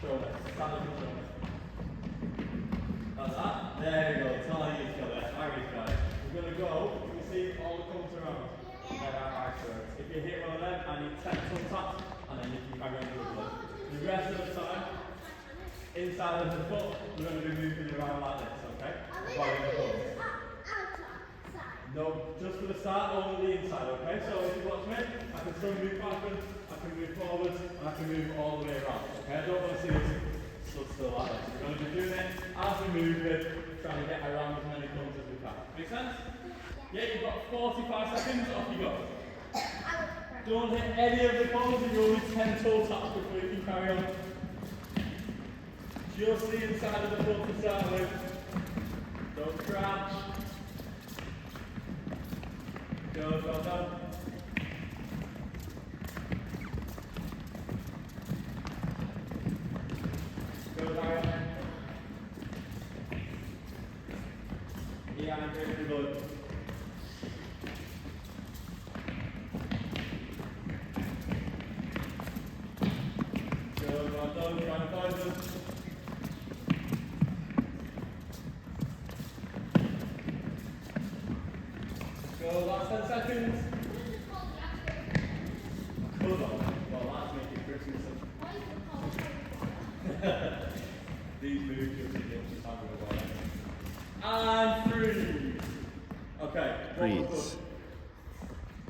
Shoulder. Stand up and shoulder. Like that. There we go. Tell how you got it. Harry's got it. We're going to go. You can see all the cones around. If you hit one of them, I need 10 toe taps, and then you can carry on dribbling. The rest of the time, inside of the foot, we're going to be moving around like this, okay? No, just for the start, only the inside, okay? So if you watch me, I can still move backwards, I can move forwards, and I can move all the way around, okay? I don't want to see this stood still like this. We're going to be doing it as we move it, trying to get around as many cones as we can. Make sense? Yeah, you've got 45 seconds, off you go. Don't hit any of the cones, you're only 10 toe taps before you can carry on. Just the inside of the foot to start with. Don't crash. Go, well done. Go down. Yeah, I'm very good. Go, well done. Try and find them. Go, last 10 seconds. Hold on. Well, that's making Christmas. These moves just get talking about it. And freeze. Okay. Freeze.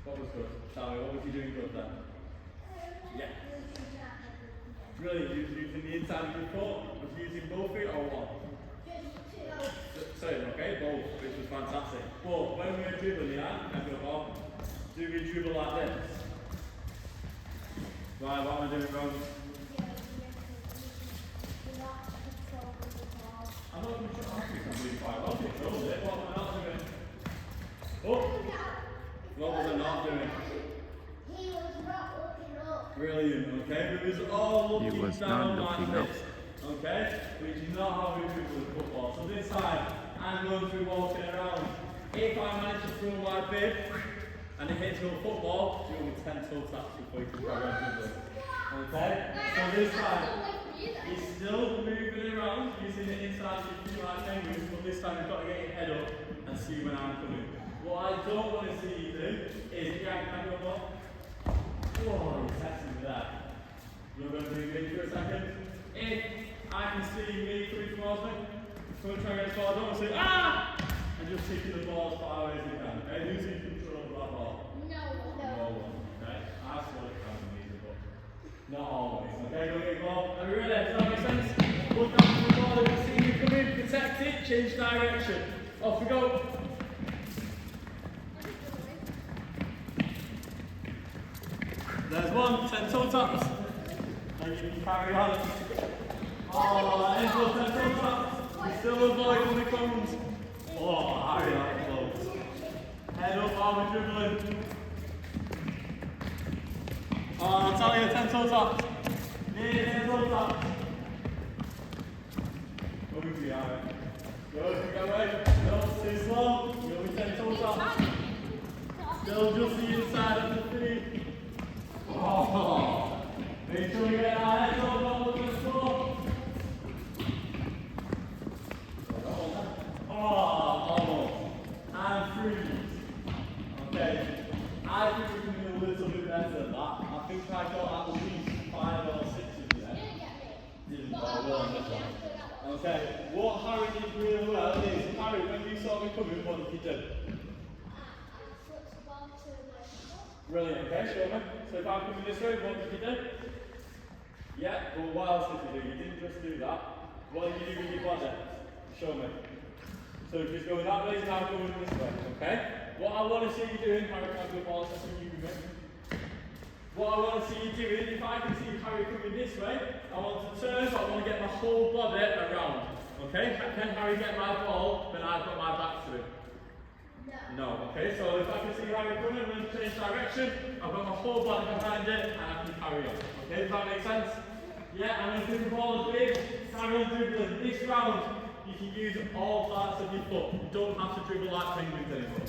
What was good? Sally, what was you doing good then? Yeah. Brilliant. You was using the inside of your foot. Was you using both feet or one? Same, okay, both, which was fantastic. But when we were dribbling, do we dribble like this? Right, what am I doing wrong? I'm not even sure. I think I'm doing quite well. Control it. What am I not doing? Oh! What was I not doing? He was not looking up. Brilliant, okay? He was all looking down like this. Okay? Which is not how we dribble the football. So this time, I'm going to be walking around. If I manage to throw my bib and it hits your football, you will 10 toe taps before you can carry on dribbling. Okay? So this time, you're still moving around using the inside of your feet like penguins, but this time you've got to get your head up and see when I'm coming. What I don't want to see you do is drag my ball up. Oh, you're testing with that. You're going to do me for a second. If I can see me coming towards me, I'm going to try and get as far as I don't want to say, ah! And just taking the ball as far away as you can. Okay? Who's in control of that ball? No one. Okay? I sort it can be easy, but not always. Okay? Go get your ball. Are we ready? Does that make sense? Look down to the ball. If you see me coming, protect it, change direction. Off we go. There's one, 10 toe taps. And you can carry on. Oh, that is what 10 toe taps. Still avoiding the cones. Oh, Harry, that was close. Head up while we're dribbling. Oh, I'll tell you, 10 toe taps. Near 10 toe taps. Go easy, Harry. Good, go away. No, too slow. You'll be 10 toe taps. Still just the inside of the feet. Oh, make sure you get our heads up, don't look at the floor. Oh, almost. And freeze. Okay, I think we can do a little bit better than that. I think I got at least 5 or 6 of you there. Didn't go well on this one. Okay, what Harry did really well is, Harry, when you saw me coming, what did you do? Brilliant, okay, show me. So if I'm coming this way, what did you do? Yeah, well what else did you do? You didn't just do that. What did you do with your body? Show me. So if it's going that way, it's now going this way, okay? What I want to see you doing, Harry, can I go ball second you with me? What I want to see you doing, if I can see Harry coming this way, I want to turn, so I want to get my whole body around. Okay? Can Harry get my ball, then I've got my back to him. No, okay, so if I can see Harry coming, I'm going to change direction, I've got my whole body behind it, and I can carry on. Okay, does that make sense? Yeah, I'm going to do the ball as big, carry on dribbling. This round, you can use all parts of your foot. You don't have to dribble like penguins anymore.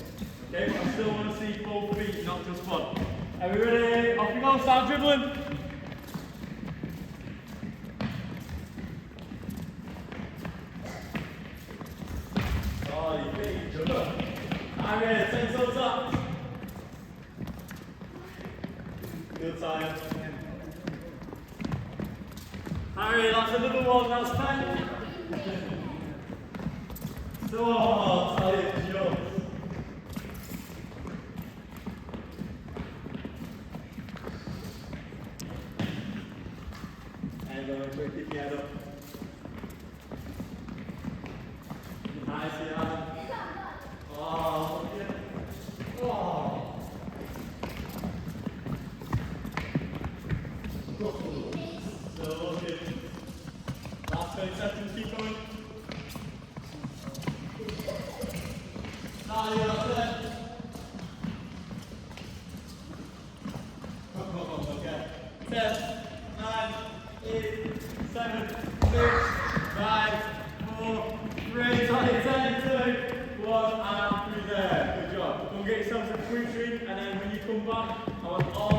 Okay, but I still want to see both feet, not just one. Are we ready? Off you go, start dribbling. Harry, 10 toes up. Good time. Harry, that's another one, that's 10. So tight jumps. And going quick, keep your head up. Nice, yeah. Oh, yeah. Oh. So good. Last 20 seconds, keep going. Ah, yeah, that's it. Okay. 10, 9, 8, 7, 6, 5, 4, 3, 10, 2, 1, and through there. Good job. Go and get yourself some fruit drink, and then when you come back, I want all